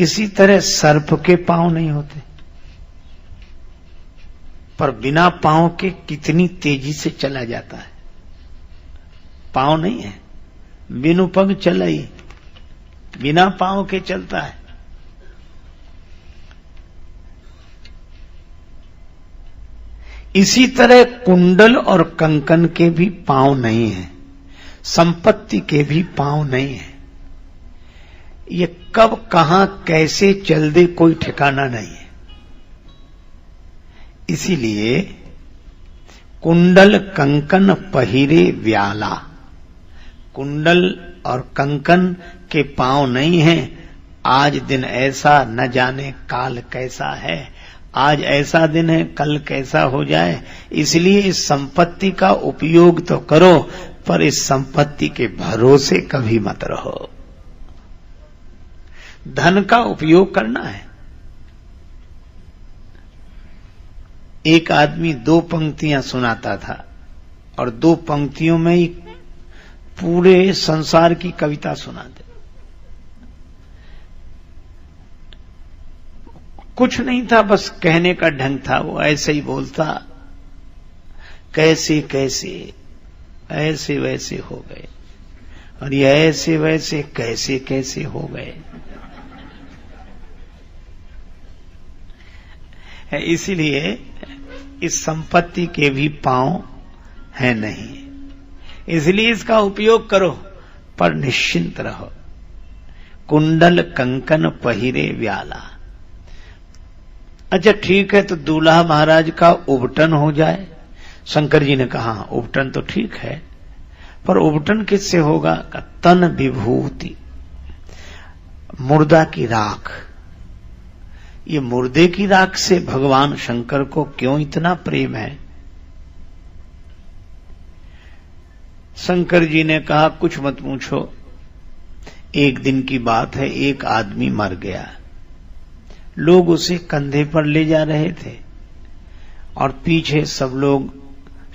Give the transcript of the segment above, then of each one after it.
इसी तरह सर्प के पांव नहीं होते, पर बिना पांव के कितनी तेजी से चला जाता है। पांव नहीं है, बिनु पग चलाई, बिना पांव के चलता है। इसी तरह कुंडल और कंकन के भी पांव नहीं है, संपत्ति के भी पांव नहीं है। ये कब कहां कैसे चल दे कोई ठिकाना नहीं है। इसीलिए कुंडल कंकन पहिरे व्याला, कुंडल और कंकन के पांव नहीं हैं। आज दिन ऐसा, न जाने काल कैसा है। आज ऐसा दिन है, कल कैसा हो जाए। इसलिए इस संपत्ति का उपयोग तो करो, पर इस संपत्ति के भरोसे कभी मत रहो। धन का उपयोग करना है। एक आदमी 2 पंक्तियां सुनाता था और 2 पंक्तियों में ही पूरे संसार की कविता सुना दे। कुछ नहीं था, बस कहने का ढंग था। वो ऐसे ही बोलता, कैसे कैसे ऐसे वैसे हो गए, और ये ऐसे वैसे कैसे कैसे हो गए। इसीलिए इस संपत्ति के भी पांव है नहीं, इसलिए इसका उपयोग करो, पर निश्चिंत रहो। कुंडल कंकन पहिरे व्याला। अच्छा ठीक है, तो दूल्हा महाराज का उबटन हो जाए। शंकर जी ने कहा उबटन तो ठीक है, पर उबटन किससे होगा? तन विभूति, मुर्दा की राख। ये मुर्दे की राख से भगवान शंकर को क्यों इतना प्रेम है? शंकर जी ने कहा कुछ मत पूछो। एक दिन की बात है, एक आदमी मर गया। लोग उसे कंधे पर ले जा रहे थे और पीछे सब लोग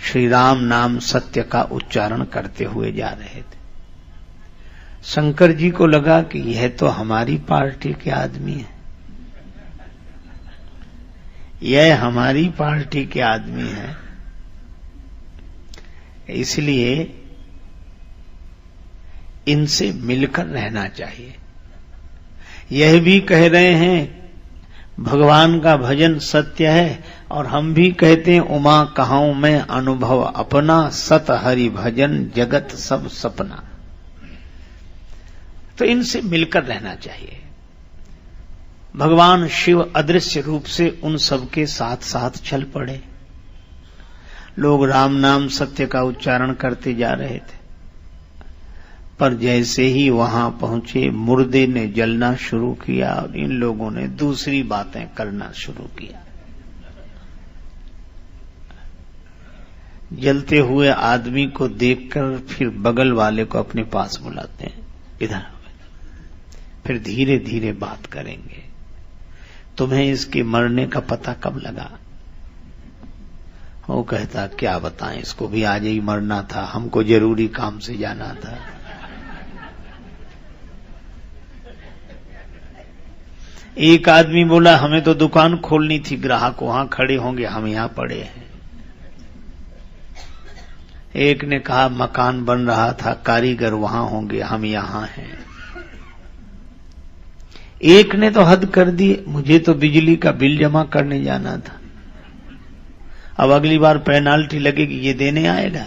श्री राम नाम सत्य का उच्चारण करते हुए जा रहे थे। शंकर जी को लगा कि यह तो हमारी पार्टी के आदमी है, यह हमारी पार्टी के आदमी है, इसलिए इनसे मिलकर रहना चाहिए। यह भी कह रहे हैं भगवान का भजन सत्य है, और हम भी कहते हैं उमा कहाऊं मैं अनुभव अपना, सत हरि भजन जगत सब सपना। तो इनसे मिलकर रहना चाहिए। भगवान शिव अदृश्य रूप से उन सबके साथ साथ चल पड़े। लोग राम नाम सत्य का उच्चारण करते जा रहे थे, पर जैसे ही वहां पहुंचे मुर्दे ने जलना शुरू किया और इन लोगों ने दूसरी बातें करना शुरू किया। जलते हुए आदमी को देखकर फिर बगल वाले को अपने पास बुलाते हैं, इधर फिर धीरे धीरे बात करेंगे। तुम्हें इसके मरने का पता कब लगा? वो कहता क्या बताएं, इसको भी आज ही मरना था, हमको जरूरी काम से जाना था। एक आदमी बोला हमें तो दुकान खोलनी थी, ग्राहक वहां खड़े होंगे, हम यहां पड़े हैं। एक ने कहा मकान बन रहा था, कारीगर वहां होंगे, हम यहां हैं। एक ने तो हद कर दी, मुझे तो बिजली का बिल जमा करने जाना था, अब अगली बार पेनाल्टी लगेगी, ये देने आएगा।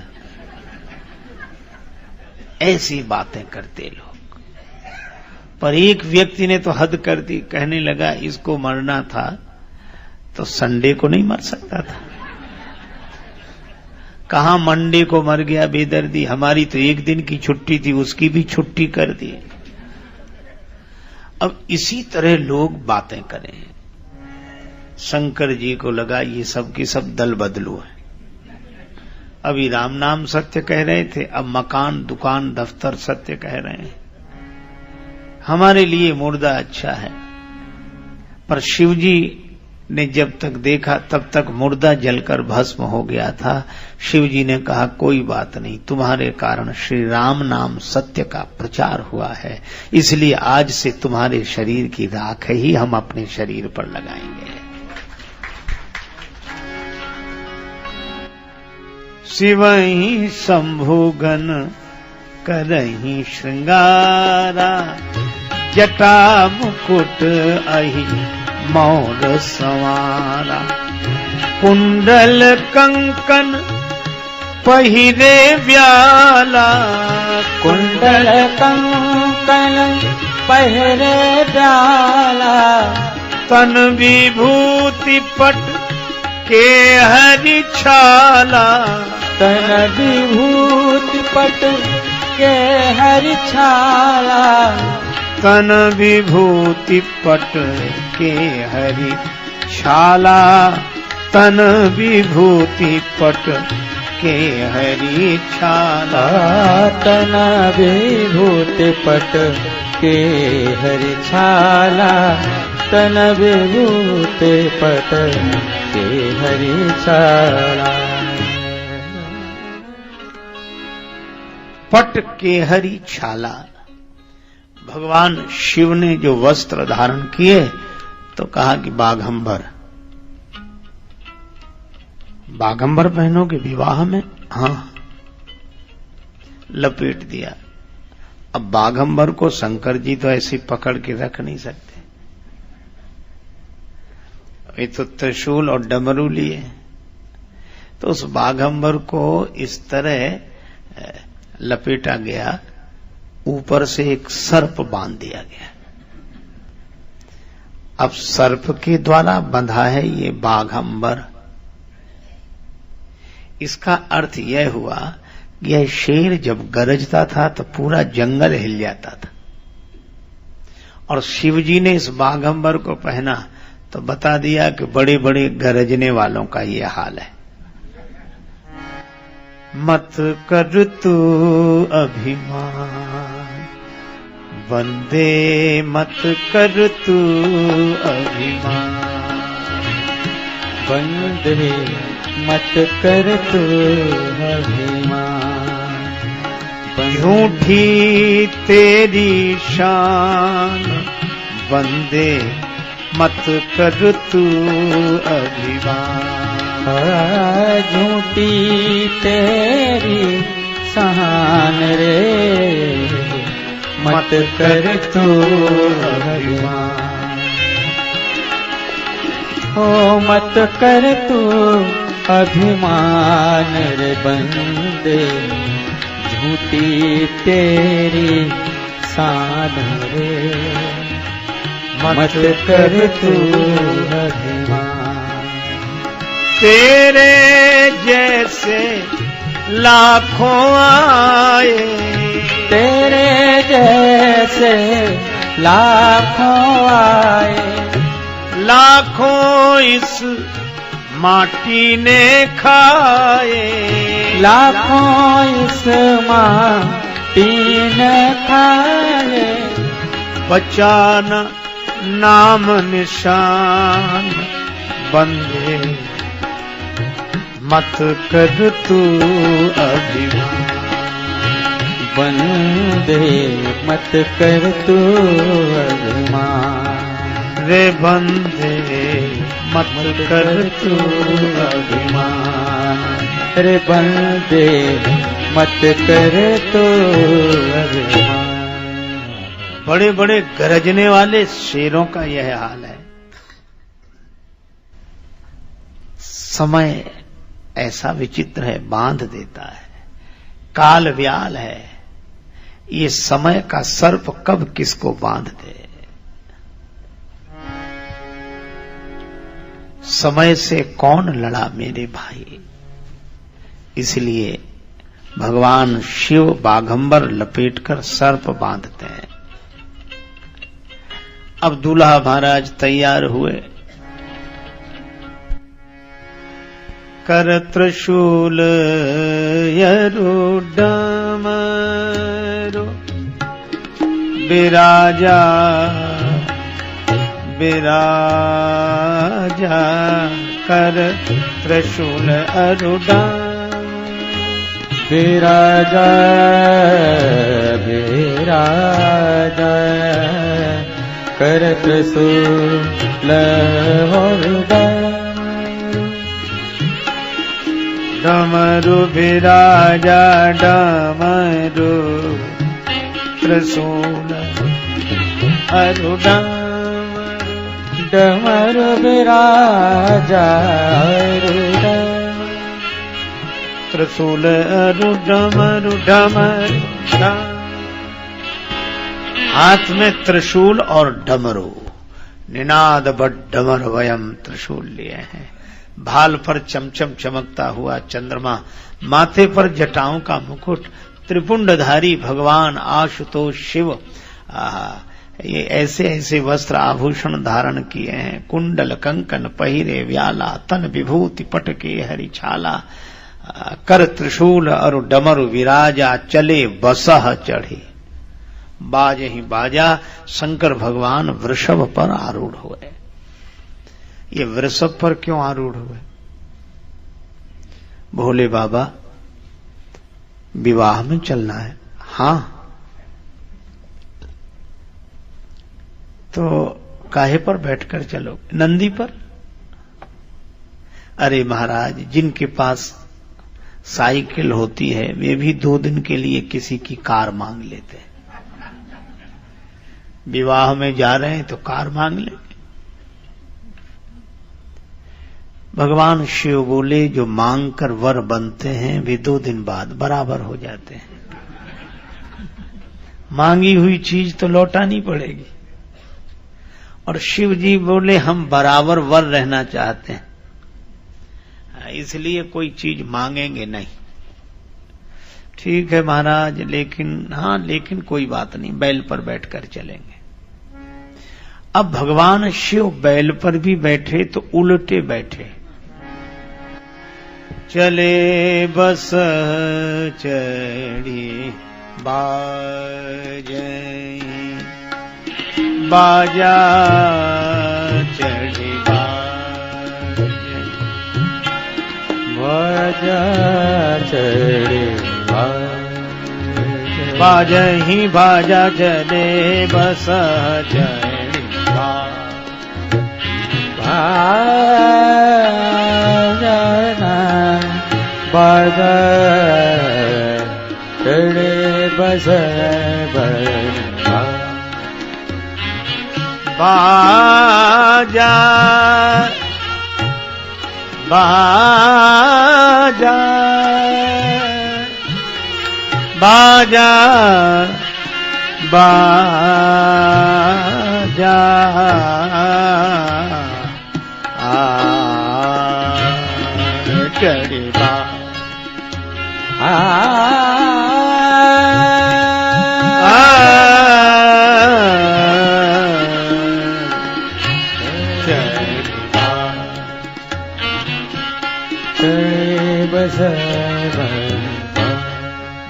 ऐसी बातें करते लोग। पर एक व्यक्ति ने तो हद कर दी, कहने लगा इसको मरना था तो संडे को नहीं मर सकता था, कहां मंडे को मर गया बेदर्दी, हमारी तो एक दिन की छुट्टी थी, उसकी भी छुट्टी कर दी। अब इसी तरह लोग बातें करें। शंकर जी को लगा ये सब की सब दल बदलू है। अभी राम नाम सत्य कह रहे थे, अब मकान दुकान दफ्तर सत्य कह रहे हैं। हमारे लिए मुर्दा अच्छा है, पर शिवजी ने जब तक देखा तब तक मुर्दा जलकर भस्म हो गया था। शिव जी ने कहा कोई बात नहीं, तुम्हारे कारण श्री राम नाम सत्य का प्रचार हुआ है, इसलिए आज से तुम्हारे शरीर की राख ही हम अपने शरीर पर लगाएंगे। शिवहि शंभुगन करहि श्रृंगारा, जटा मुकुट अहि मौर संवारा। कुंडल कंकन पहिरे व्याला, कुंडल कंकन पहिरे व्याला। तन विभूति पट के हरि छाला, तन विभूति पट के हरि छाला। तन विभूति पट के हरि छाला, तन विभूति पट के हरि छाला। तन विभूति पट के हरि छाला, तन विभूति पट के हरि छाला। पट के हरि छाला, भगवान शिव ने जो वस्त्र धारण किए तो कहा कि बाघंबर, बाघंबर पहनोगे विवाह में? हाँ, लपेट दिया। अब बाघंबर को शंकर जी तो ऐसे पकड़ के रख नहीं सकते, ये तो त्रिशूल और डमरू लिए, तो उस बाघंबर को इस तरह लपेटा गया, ऊपर से एक सर्प बांध दिया गया। अब सर्प के द्वारा बंधा है ये बाघंबर। इसका अर्थ यह हुआ कि यह शेर जब गरजता था तो पूरा जंगल हिल जाता था, और शिवजी ने इस बाघंबर को पहना तो बता दिया कि बड़े बड़े गरजने वालों का ये हाल है। मत कर तू अभिमान वंदे, मत कर तू अभिमान वंदे, मत कर तू अभिमान। झूठी तेरी शान वंदे, मत कर तू अभिमान। झूठी तेरी शान रे, मत कर तू अभिमान। ओ मत कर तू अभिमान रे बंदे, झूठी तेरी शान रे, मत कर तू अभिमान। तेरे जैसे लाखों आए, तेरे जैसे लाखों आए। लाखों इस माटी ने खाए, लाखों इस माटी ने खाए। बचाना नाम निशान बंदे, मत कर तू अभिमान। बंदे, मत कर तू अभिमान रे बंदे, मत कर तू अभिमान रे बंदे, मत कर तू अभिमान। बड़े बड़े गरजने वाले शेरों का यह हाल है। समय ऐसा विचित्र है, बांध देता है, काल व्याल है। ये समय का सर्प कब किसको बांध दे। समय से कौन लड़ा मेरे भाई। इसलिए भगवान शिव बाघंबर लपेटकर सर्प बांधते हैं। अब दूल्हा महाराज तैयार हुए, कर त्रिशूल यरु डमरू, विराजा विराजा विराजा कर त्रिशूल अरुडाम। विराजा विराजा कर त्रिशूल अरुडाम। डमरू विराजा डमरू त्रिशूल अरुडाम। डमरू विराजा अरुडाम। त्रिशूल अरुडमरु डमरू डम। हाथ में त्रिशूल और डमरू, निनाद बड डमर वयम त्रिशूल लिए हैं। भाल पर चमचम चमकता हुआ चंद्रमा, माथे पर जटाओं का मुकुट, त्रिपुंडधारी भगवान आशुतोष शिव ये ऐसे ऐसे वस्त्र आभूषण धारण किए हैं। कुंडल कंकन पहिरे व्याला, तन विभूति पटके हरि छाला। कर त्रिशूल और डमरु विराजा, चले बसह चढ़े। बाज ही बाजा, शंकर भगवान वृषभ पर आरूढ़ हुए। ये वृषभ पर क्यों आरूढ़ हुए? भोले बाबा विवाह में चलना है। हाँ, तो काहे पर बैठकर चलो? नंदी पर। अरे महाराज, जिनके पास साइकिल होती है वे भी 2 दिन के लिए किसी की कार मांग लेते हैं। विवाह में जा रहे हैं तो कार मांग ले। भगवान शिव बोले जो मांग कर वर बनते हैं वे 2 दिन बाद बराबर हो जाते हैं। मांगी हुई चीज तो लौटानी पड़ेगी। और शिव जी बोले हम बराबर वर रहना चाहते हैं, इसलिए कोई चीज मांगेंगे नहीं। ठीक है महाराज, लेकिन कोई बात नहीं, बैल पर बैठकर चलेंगे। अब भगवान शिव बैल पर भी बैठे तो उल्टे बैठे। चले बस चढ़ी बाजई, बाजा चढ़ी बाजई, बाजा चढ़ी बाजही बाजा चले बस चढ़ी बाजा चढ़े बस बाजा बाजा बाजा बाजा चढ़ी बा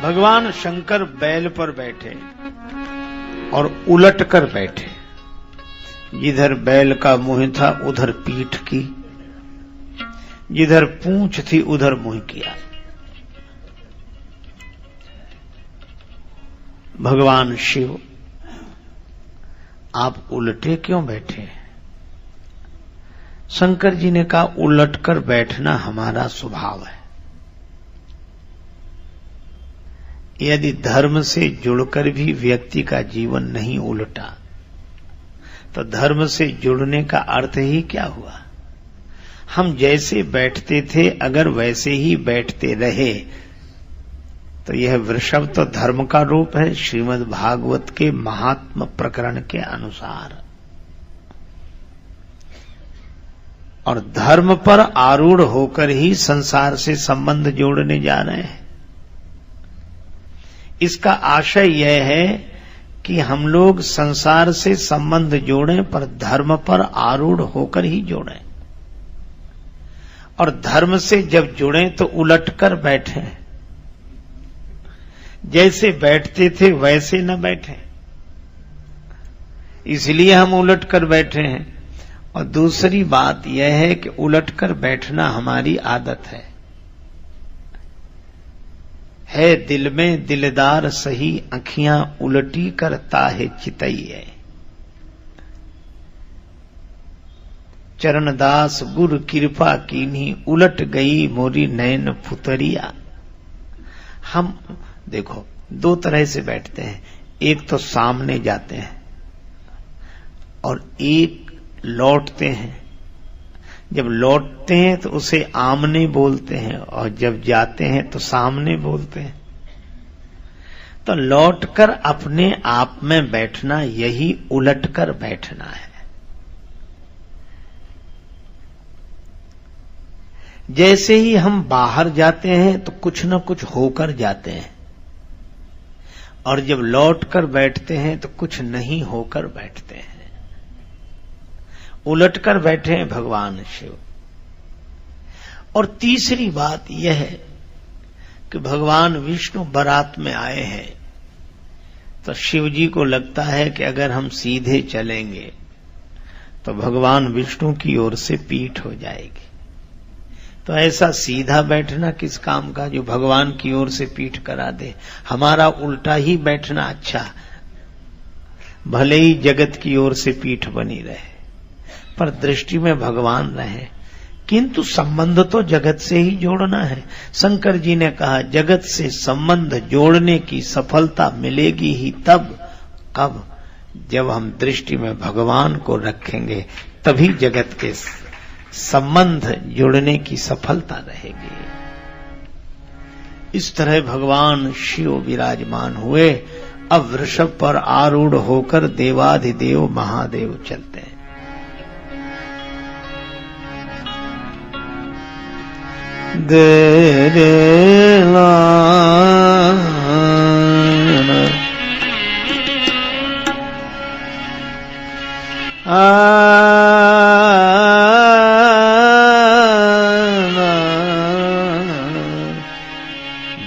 भगवान शंकर बैल पर बैठे और उलट कर बैठे। जिधर बैल का मुंह था उधर पीठ की, जिधर पूंछ थी उधर मुंह किया। भगवान शिव, आप उलटे क्यों बैठे? शंकर जी ने कहा उलटकर बैठना हमारा स्वभाव है। यदि धर्म से जुड़कर भी व्यक्ति का जीवन नहीं उलटा तो धर्म से जुड़ने का अर्थ ही क्या हुआ? हम जैसे बैठते थे अगर वैसे ही बैठते रहे तो यह वृषभ तो धर्म का रूप है श्रीमद् भागवत के महात्म प्रकरण के अनुसार। और धर्म पर आरूढ़ होकर ही संसार से संबंध जोड़ने जा रहे हैं। इसका आशय यह है कि हम लोग संसार से संबंध जोड़ें पर धर्म पर आरूढ़ होकर ही जोड़ें। और धर्म से जब जुड़ें तो उलटकर बैठें, जैसे बैठते थे वैसे न बैठें। इसलिए हम उलटकर बैठे हैं। और दूसरी बात यह है कि उलटकर बैठना हमारी आदत है दिल में दिलदार सही, आँखियां उलटी करता है चितैये। चरणदास गुरु कृपा कीन्ही, उलट गई मोरी नैन पुतरिया। हम देखो दो तरह से बैठते हैं, एक तो सामने जाते हैं और एक लौटते हैं। जब लौटते हैं तो उसे आमने बोलते हैं और जब जाते हैं तो सामने बोलते हैं। तो लौटकर अपने आप में बैठना यही उलटकर बैठना है। जैसे ही हम बाहर जाते हैं तो कुछ न कुछ होकर जाते हैं और जब लौटकर बैठते हैं तो कुछ नहीं होकर बैठते हैं। उलटकर बैठे हैं भगवान शिव। और तीसरी बात यह है कि भगवान विष्णु बारात में आए हैं तो शिव जी को लगता है कि अगर हम सीधे चलेंगे तो भगवान विष्णु की ओर से पीठ हो जाएगी। तो ऐसा सीधा बैठना किस काम का जो भगवान की ओर से पीठ करा दे। हमारा उल्टा ही बैठना अच्छा, भले ही जगत की ओर से पीठ बनी रहे पर दृष्टि में भगवान रहे, किंतु संबंध तो जगत से ही जोड़ना है। शंकर जी ने कहा जगत से संबंध जोड़ने की सफलता मिलेगी ही तब, कब, जब हम दृष्टि में भगवान को रखेंगे तभी जगत के संबंध जोड़ने की सफलता रहेगी। इस तरह भगवान शिव विराजमान हुए। अब वृषभ पर आरूढ़ होकर देवाधिदेव महादेव चलते हैं।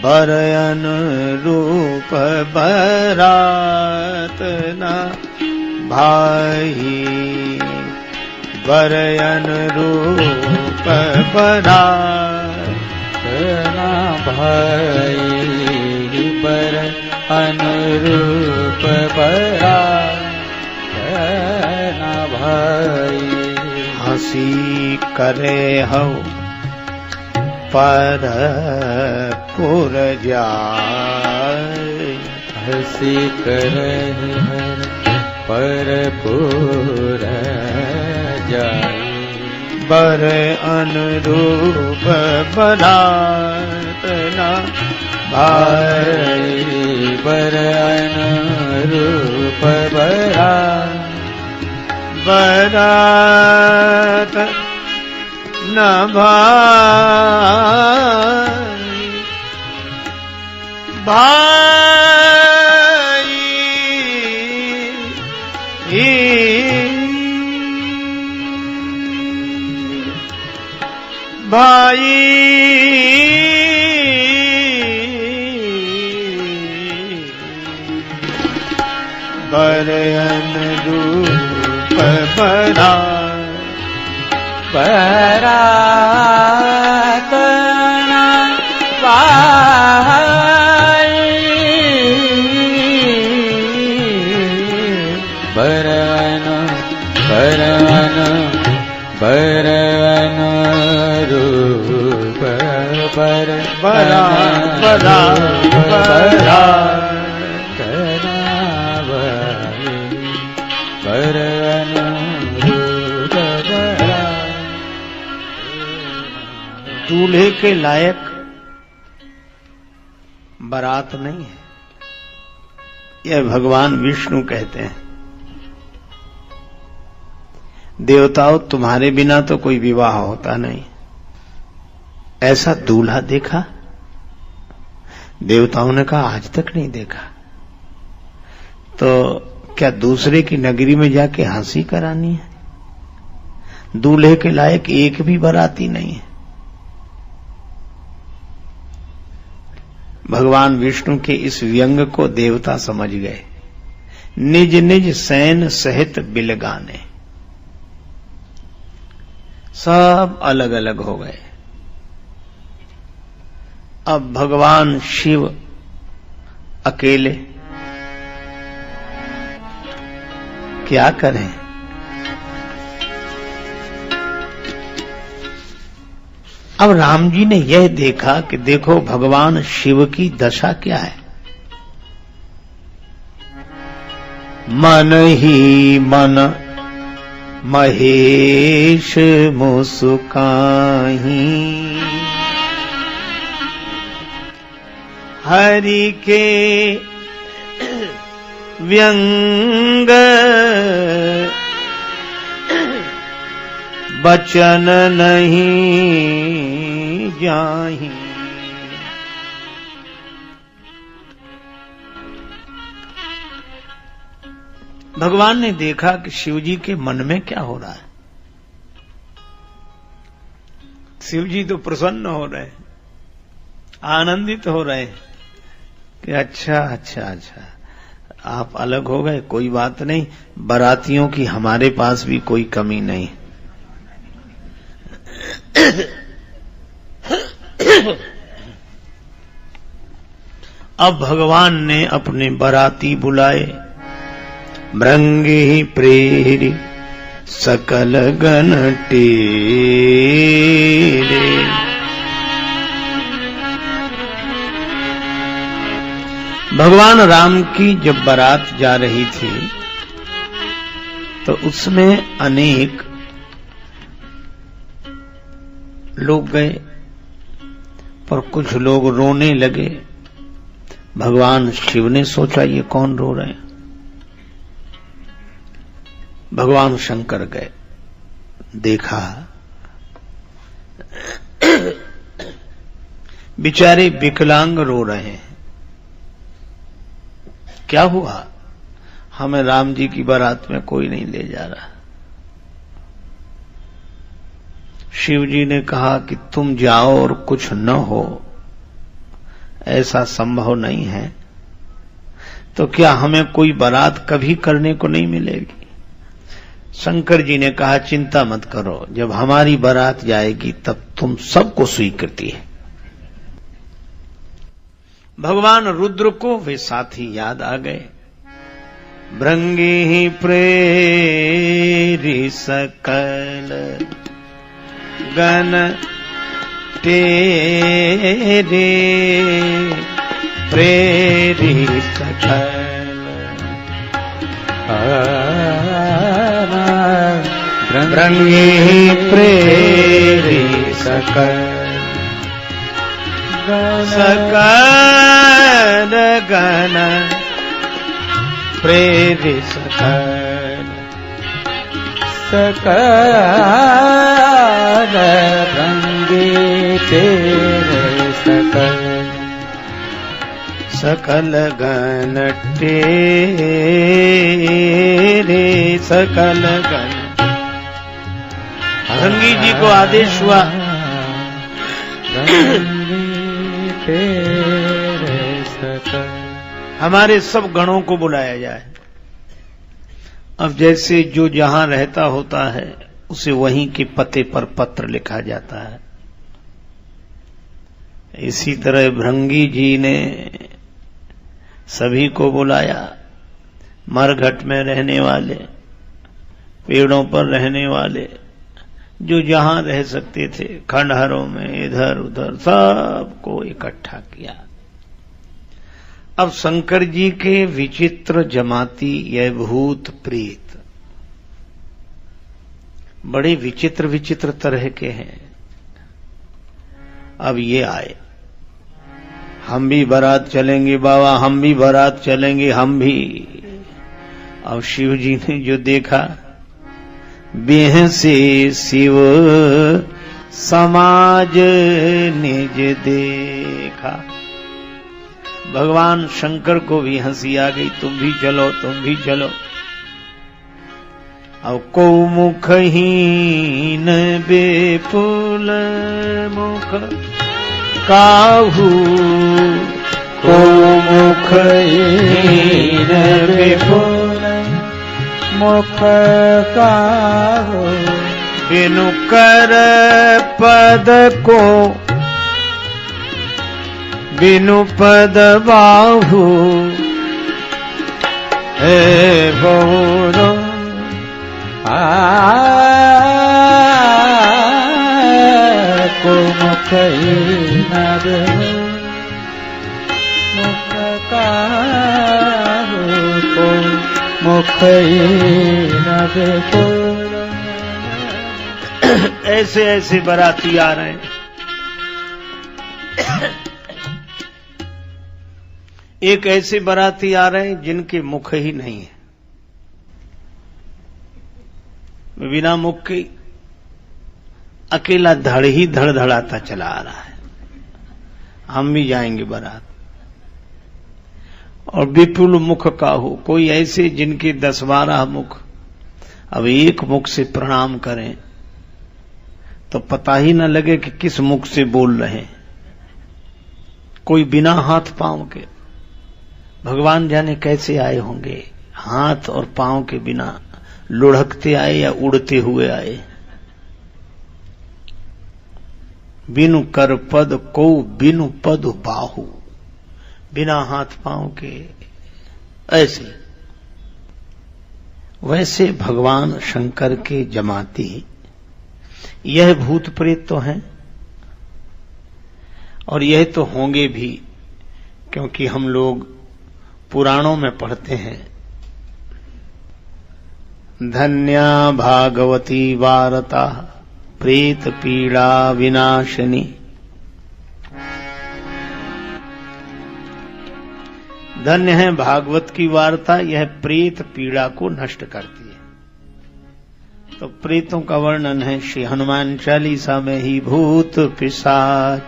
बरयन रूप बरात ना भाई, बरयन रूप बरात ना भाई, बरयन रूप बरात ना भाई। हंसी करे हो पर पुर जाए, हंसी करे पर पुर जाए। बर अनुरूप बरात ना भाई, बर अनुरूप बरात बरात न भाई, भाई भाई बरयन रूप बरात, बरात ना भाई, बरन बरन बरन रूप बर बरात बरात बरात बरन रूप बरात। दूल्हे के लायक बारात नहीं है, यह भगवान विष्णु कहते हैं। देवताओं तुम्हारे बिना तो कोई विवाह होता नहीं, ऐसा दूल्हा देखा? देवताओं ने कहा आज तक नहीं देखा। तो क्या दूसरे की नगरी में जाके हंसी करानी है? दूल्हे के लायक एक भी बाराती नहीं है। भगवान विष्णु के इस व्यंग को देवता समझ गए। निज निज सैन सहित बिलगाने, सब अलग अलग हो गए। अब भगवान शिव अकेले क्या करें? अब राम जी ने यह देखा कि देखो भगवान शिव की दशा क्या है। मन ही मन महेश मुस्काही, हरि के व्यंग बचन नहीं जाहि। भगवान ने देखा कि शिवजी के मन में क्या हो रहा है। शिवजी तो प्रसन्न हो रहे हैं, आनंदित हो रहे हैं कि अच्छा अच्छा अच्छा आप अलग हो गए, कोई बात नहीं, बारातियों की हमारे पास भी कोई कमी नहीं। अब भगवान ने अपने बाराती बुलाए, भृंगी प्रेरी सकल गण टेरे। भगवान राम की जब बारात जा रही थी तो उसमें अनेक लोग गए, पर कुछ लोग रोने लगे। भगवान शिव ने सोचा ये कौन रो रहे हैं। भगवान शंकर गए, देखा बेचारे विकलांग रो रहे हैं। क्या हुआ? हमें राम जी की बारात में कोई नहीं ले जा रहा। शिव जी ने कहा कि तुम जाओ और कुछ न हो, ऐसा संभव नहीं है। तो क्या हमें कोई बारात कभी करने को नहीं मिलेगी? शंकर जी ने कहा चिंता मत करो, जब हमारी बारात जाएगी तब तुम सबको स्वीकृति है। भगवान रुद्र को वे साथी याद आ गए। भृंगी प्रेरी सकल गण तेरे, प्रेरी सकल भृंगी प्रेरी सकल सकल गण प्रेरी सकल सकल भृंगी तेरे सकल सकल गण तेरे सकल गण। भृंगी जी को आदेश हुआ हमारे सब गणों को बुलाया जाए। अब जैसे जो जहां रहता होता है उसे वहीं के पते पर पत्र लिखा जाता है, इसी तरह भृंगी जी ने सभी को बुलाया। मरघट में रहने वाले, पेड़ों पर रहने वाले, जो जहां रह सकते थे, खंडहरों में इधर उधर सबको इकट्ठा किया। अब शंकर जी के विचित्र जमाती यह भूत प्रेत बड़े विचित्र विचित्र तरह के हैं। अब ये आए, हम भी बारात चलेंगे बाबा, हम भी बारात चलेंगे, हम भी। अब शिव जी ने जो देखा, बेह से शिव समाज निज देखा। भगवान शंकर को भी हंसी आ गई, तुम भी चलो, तुम भी चलो। अब को मुखहीन बेफुल मुख काहू, को मुखहीन बेफुल मुख काहू, बिनु कर पद को बिनु पद बाहु हे बहुरो को मुख नर मुख का को मुख नर को। ऐसे ऐसे बाराती आ रहे हैं। एक ऐसे बाराती आ रहे हैं जिनके मुख ही नहीं है, बिना मुख के अकेला धड़ ही धड़धड़ाता चला आ रहा है। हम भी जाएंगे बारात। और विपुल मुख का हो, कोई ऐसे जिनके 10-12 मुख, अब एक मुख से प्रणाम करें तो पता ही न लगे कि किस मुख से बोल रहे हैं। कोई बिना हाथ पांव के, भगवान जाने कैसे आए होंगे, हाथ और पांव के बिना लुढ़कते आए या उड़ते हुए आए। बिनु कर पद को बिनु पद बाहु, बिना हाथ पांव के। ऐसे वैसे भगवान शंकर के जमाती यह भूत प्रेत तो हैं, और यह तो होंगे भी, क्योंकि हम लोग पुराणों में पढ़ते हैं, धन्या भागवती वार्ता प्रेत पीड़ा विनाशिनी। धन्य है भागवत की वार्ता, यह प्रेत पीड़ा को नष्ट करती है। तो प्रेतों का वर्णन है श्री हनुमान चालीसा में ही, भूत पिशाच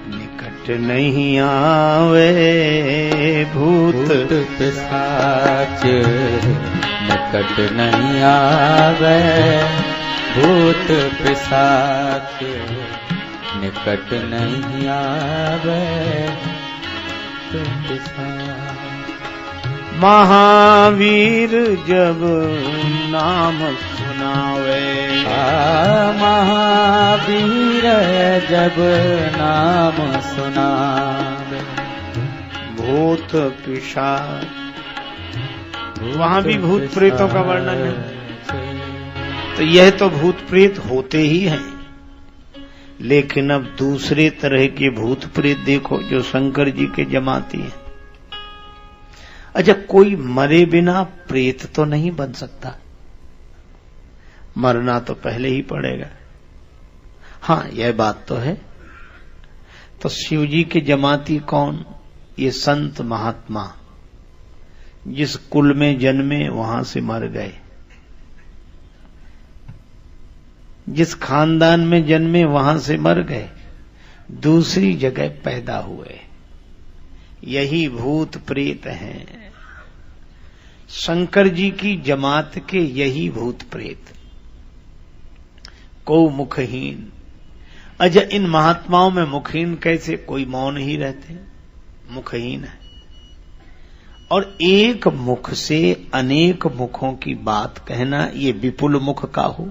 निकट नहीं आवे, भूत पिशाच निकट नहीं आवे, भूत पिशाच निकट नहीं आवे। महावीर जब नाम सुनावे, महावीर जब नाम सुनावे, भूत पिशाच। वहां भी भूत प्रेतों का वर्णन है। तो यह तो भूत प्रेत होते ही हैं, लेकिन अब दूसरे तरह के भूत प्रेत देखो जो शंकर जी के जमाती हैं। अच्छा, कोई मरे बिना प्रेत तो नहीं बन सकता, मरना तो पहले ही पड़ेगा। हां, यह बात तो है। तो शिव जी के जमाती कौन? ये संत महात्मा, जिस कुल में जन्मे वहां से मर गए, जिस खानदान में जन्मे वहां से मर गए, दूसरी जगह पैदा हुए, यही भूत प्रेत हैं। शंकर जी की जमात के यही भूत प्रेत, को मुखहीन। अच्छा, इन महात्माओं में मुखहीन कैसे? कोई मौन ही रहते, मुखहीन है। और एक मुख से अनेक मुखों की बात कहना, ये विपुल मुख का हो।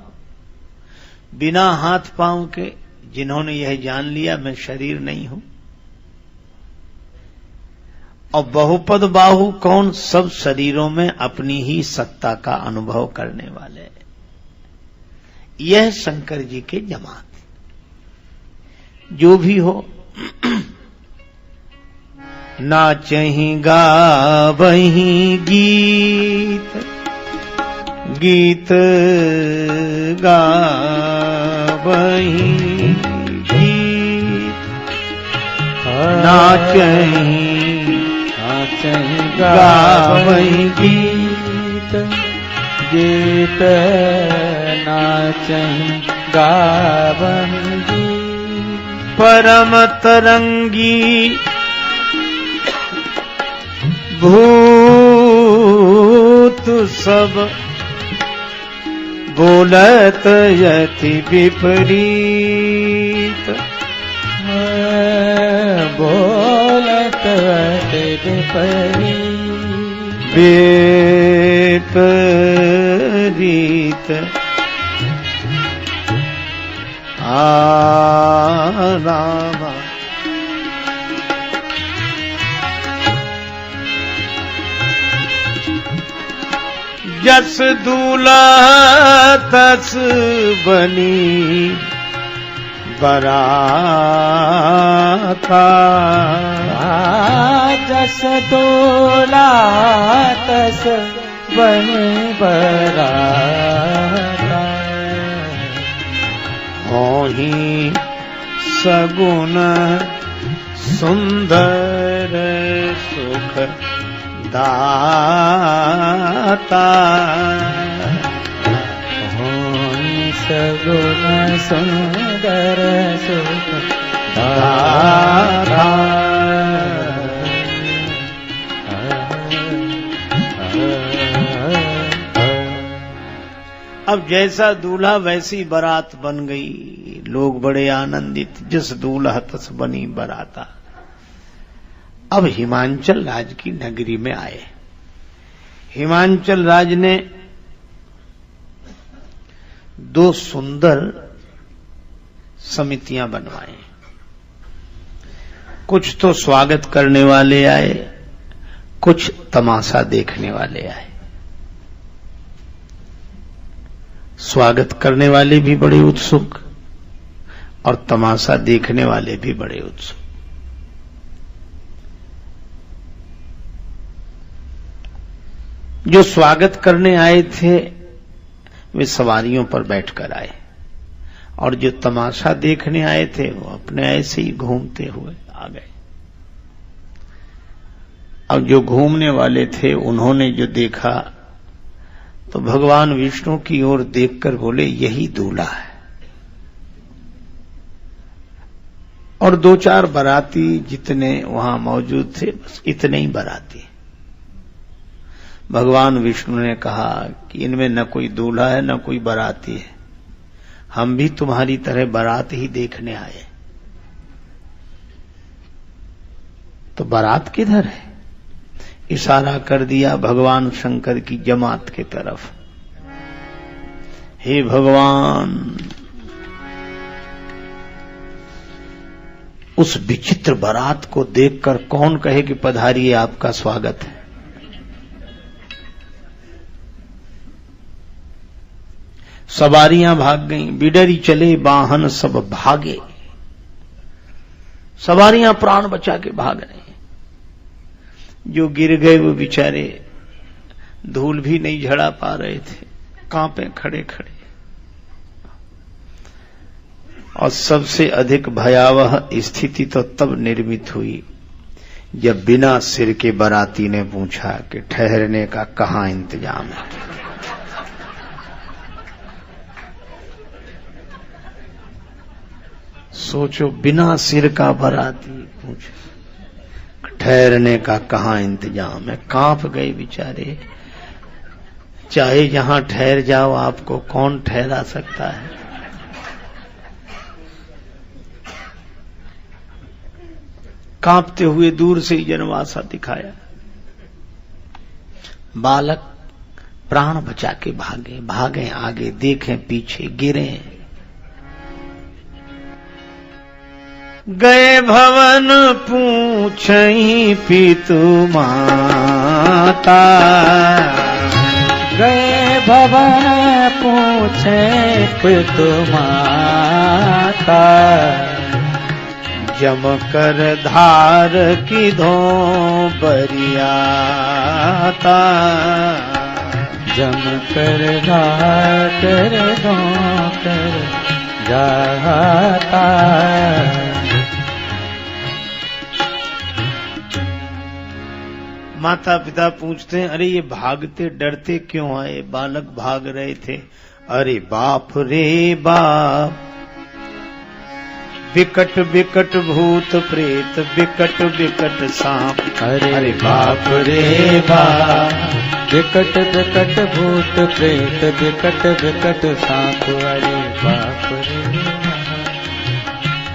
बिना हाथ पांव के, जिन्होंने यह जान लिया मैं शरीर नहीं हूं। और बहुपद बाहु कौन? सब शरीरों में अपनी ही सत्ता का अनुभव करने वाले। यह शंकर जी के जमात। जो भी हो, नाचहि गावहि गीत, गीत गावहि गीत, नाचहि गावहि गीत, गीत नाचहि गावहि गीत। परम तरंगी भूत सब बोलत यति विपरीत, बोलत यति विपरीत। राम। जस दूल्हा तस बनी बराता। जस दूल्हा तस बनी बराता। होहि सगुन सुंदर सुख दाता। होहि सगुन सुंदर सुख दाता। अब जैसा दूल्हा वैसी बारात बन गई। लोग बड़े आनंदित। जिस दूल्हा तस बनी बराता। अब हिमांचल राज की नगरी में आए। हिमांचल राज ने 2 सुंदर समितियां बनवाई। कुछ तो स्वागत करने वाले आए, कुछ तमाशा देखने वाले आए। स्वागत करने वाले भी बड़े उत्सुक और तमाशा देखने वाले भी बड़े उत्सुक। जो स्वागत करने आए थे वे सवारियों पर बैठकर आए और जो तमाशा देखने आए थे वो अपने ऐसे ही घूमते हुए आ गए। अब जो घूमने वाले थे उन्होंने जो देखा तो भगवान विष्णु की ओर देखकर बोले यही दूल्हा है। और 2-4 बाराती जितने वहां मौजूद थे बस इतने ही बाराती। भगवान विष्णु ने कहा कि इनमें न कोई दूल्हा है न कोई बाराती है। हम भी तुम्हारी तरह बारात ही देखने आए। तो बारात किधर है? इशारा कर दिया भगवान शंकर की जमात के तरफ। हे भगवान, उस विचित्र बारात को देखकर कौन कहे कि पधारिए आपका स्वागत है। सवारियां भाग गईं, बिडरी चले वाहन सब भागे। सवारियां प्राण बचा के भाग रही। जो गिर गए वो बेचारे धूल भी नहीं झड़ा पा रहे थे, कांपे खड़े खड़े। और सबसे अधिक भयावह स्थिति तो तब निर्मित हुई जब बिना सिर के बाराती ने पूछा कि ठहरने का कहां इंतजाम है। सोचो, बिना सिर का बाराती पूछे ठहरने का कहां इंतजाम है। कांप गए बेचारे। चाहे जहां ठहर जाओ, आपको कौन ठहरा सकता है। कांपते हुए दूर से ही जनवासा दिखाया। बालक प्राण बचा के भागे, भागे आगे, देखें पीछे, गिरे। गए भवन पूछई पितु माता। गए भवन पूछे पितु माता। जम कर धार की धो बरियाता। जम कर धार कर धो कर जाता। माता पिता पूछते हैं, अरे ये भागते डरते क्यों आए? बालक भाग रहे थे। अरे बाप रे बाप, विकट विकट भूत प्रेत, विकट विकट सांप। अरे बाप रे बाप, विकट विकट भूत प्रेत, विकट विकट सांप। अरे बाप रे।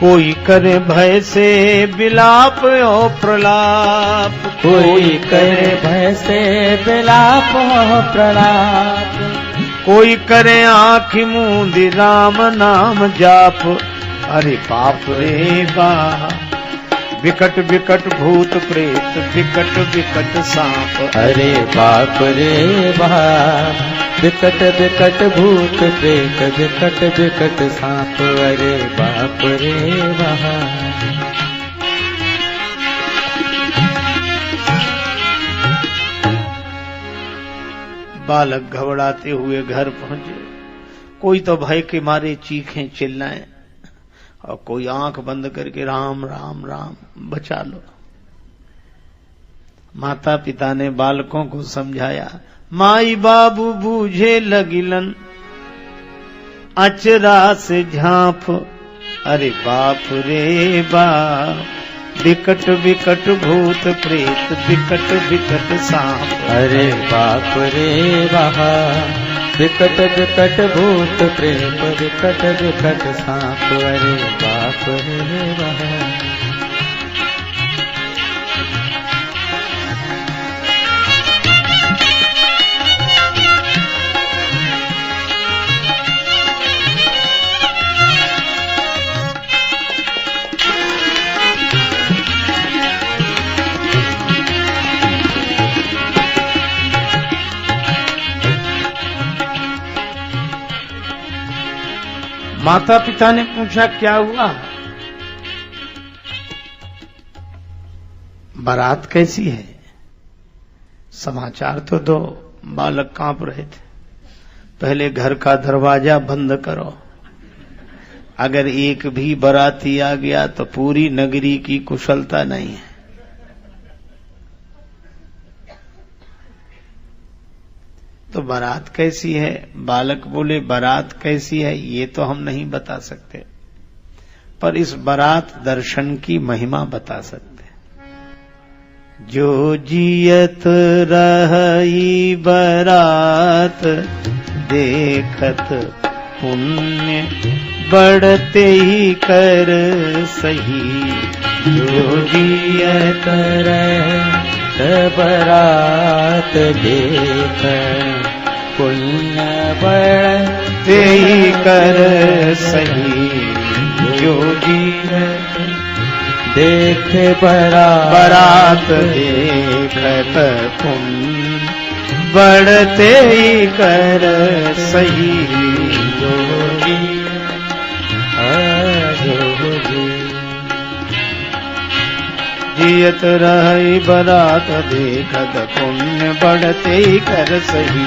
कोई करे भय से विलाप ओ प्रलाप। कोई करे भय से विलाप ओ प्रलाप। कोई करे आँखि मूंदी राम नाम जाप। अरे बाप रे बाप, विकट विकट भूत प्रेत विकट विकट सांप। अरे बाप रे बाप, विकट विकट भूत प्रेत विकट विकट सांप। अरे बाप रे बाप। बालक घबराते हुए घर पहुंचे। कोई तो भय के मारे चीखें चिल्लाएं और कोई आंख बंद करके राम राम राम बचा लो। माता पिता ने बालकों को समझाया। माई बाबू बूझे लगिलन अचरा से झांप। अरे बाप रे बाप, विकट विकट भूत प्रेत विकट विकट सांप। अरे बाप रे बाप, विकट विकट भूत प्रेत विकट विकट सांप। अरे बाप रे बाप। माता पिता ने पूछा क्या हुआ? बारात कैसी है? समाचार तो दो। बालक कांप रहे थे। पहले घर का दरवाजा बंद करो, अगर एक भी बाराती आ गया तो पूरी नगरी की कुशलता नहीं है। तो बारात कैसी है? बालक बोले बारात कैसी है ये तो हम नहीं बता सकते, पर इस बारात दर्शन की महिमा बता सकते। जो जियत रही बारात देखत पुण्य बढ़ते ही कर सही। जो जियत रहे बारात देख पुण्य बढ़ते ही कर सही। जो जियत देख बारात देखत पुण्य बढ़ते ही कर सही। जो जियत रही बारात देखत पुण्य बढ़ते ही कर सही।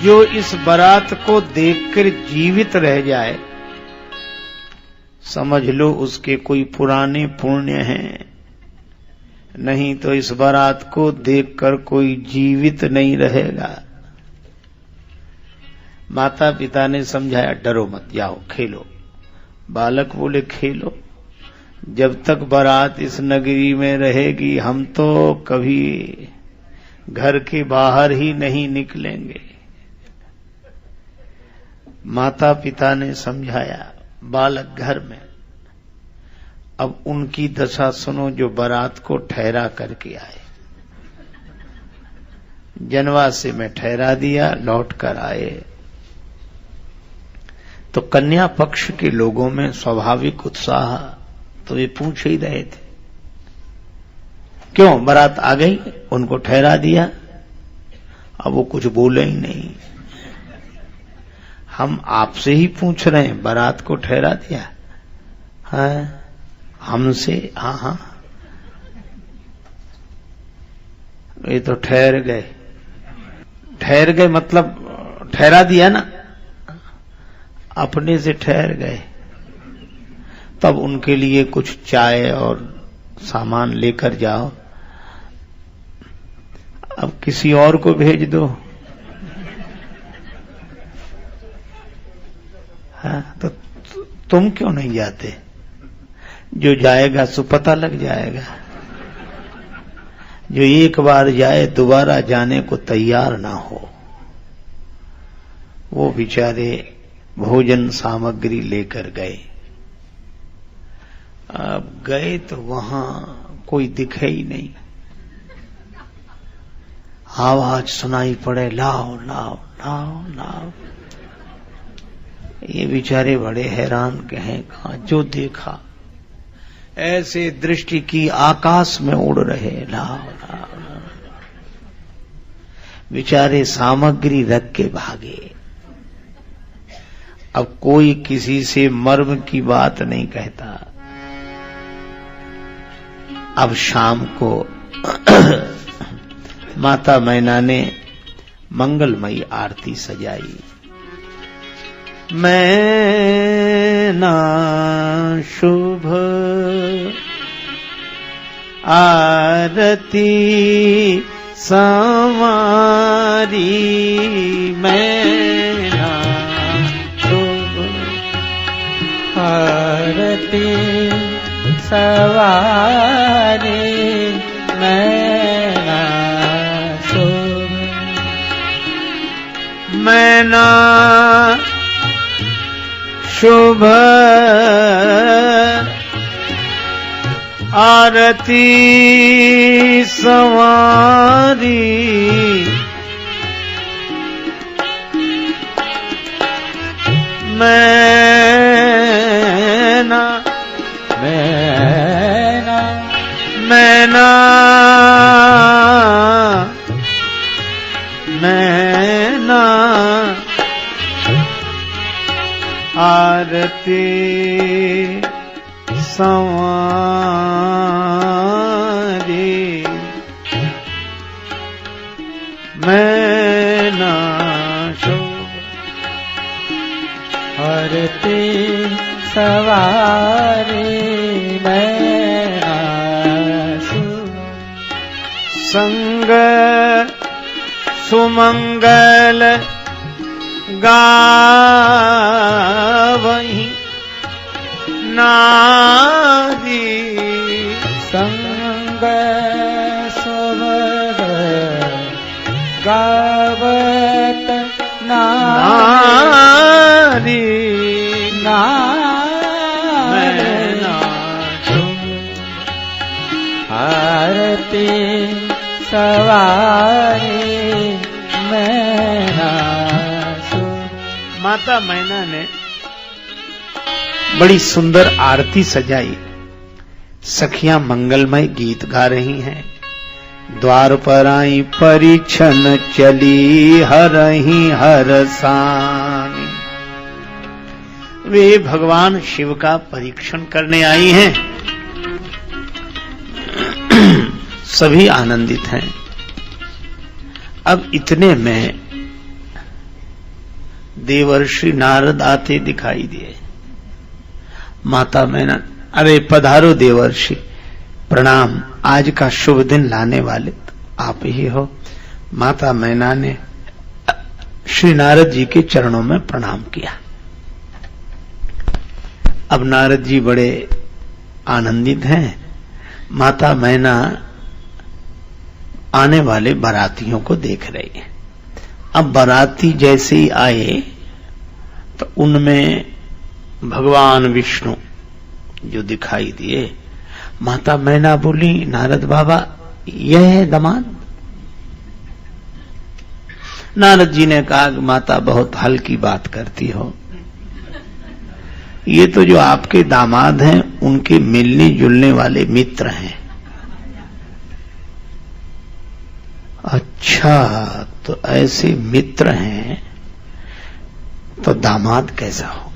जो इस बारात को देखकर जीवित रह जाए, समझ लो उसके कोई पुराने पुण्य हैं, नहीं तो इस बारात को देखकर कोई जीवित नहीं रहेगा। माता पिता ने समझाया डरो मत, जाओ खेलो। बालक बोले खेलो, जब तक बारात इस नगरी में रहेगी हम तो कभी घर के बाहर ही नहीं निकलेंगे। माता पिता ने समझाया। बालक घर में। अब उनकी दशा सुनो जो बारात को ठहरा करके आए। जनवासे में ठहरा दिया, लौट कर आए तो कन्या पक्ष के लोगों में स्वाभाविक उत्साह, तो वे पूछ ही रहे थे क्यों बारात आ गई, उनको ठहरा दिया। अब वो कुछ बोले ही नहीं। हम आपसे ही पूछ रहे हैं बारात को ठहरा दिया? हाँ हमसे? हाँ हाँ। ये तो ठहर गए। ठहर गए मतलब ठहरा दिया ना, अपने से ठहर गए। तब उनके लिए कुछ चाय और सामान लेकर जाओ। अब किसी और को भेज दो। हाँ तो तुम क्यों नहीं जाते? जो जाएगा सो पता लग जाएगा। जो एक बार जाए दोबारा जाने को तैयार ना हो, वो बेचारे भोजन सामग्री लेकर गए। अब गए तो वहां कोई दिखे ही नहीं। आवाज सुनाई पड़े, लाओ लाओ लाओ लाओ। ये बेचारे बड़े हैरान कहें, कहा जो देखा ऐसे दृष्टि की आकाश में उड़ रहे, लाओ लाओ लाओ। बेचारे सामग्री रख के भागे। अब कोई किसी से मर्म की बात नहीं कहता। अब शाम को माता मैना ने मंगलमयी आरती सजाई। मैना शुभ आरती संवारी, मैना शुभ आरती सवारी, मैना शुभ। मैना शुभ आरती संवारी, मैना मैना मैना मैना आरती संवारी, मैना शुभ आरती सवारी, मैना शुभ। संग सुमंगल गावहीं नारी, संग सुमंगल गावत नारी, मैना आरती सवारी, मैना शुभ। माता मैना ने बड़ी सुंदर आरती सजाई। सखियां मंगलमय गीत गा रही हैं। द्वार पर आई परिछन चली, हरहि हरसानी। वे भगवान शिव का परीक्षण करने आई हैं। सभी आनंदित हैं। अब इतने में देवर्षि नारद आते दिखाई दिए। माता मैना, अरे पधारो देवर्षि, प्रणाम, आज का शुभ दिन लाने वाले आप ही हो। माता मैना ने श्री नारद जी के चरणों में प्रणाम किया। अब नारद जी बड़े आनंदित हैं। माता मैना आने वाले बारातियों को देख रही है। अब बाराती जैसे ही आए तो उनमें भगवान विष्णु जो दिखाई दिए। माता मैना बोली, नारद बाबा यह है दामाद। नारद जी ने कहा कि माता बहुत हल्की बात करती हो, ये तो जो आपके दामाद हैं उनके मिलने जुलने वाले मित्र हैं। अच्छा, तो ऐसे मित्र हैं तो दामाद कैसा होगा?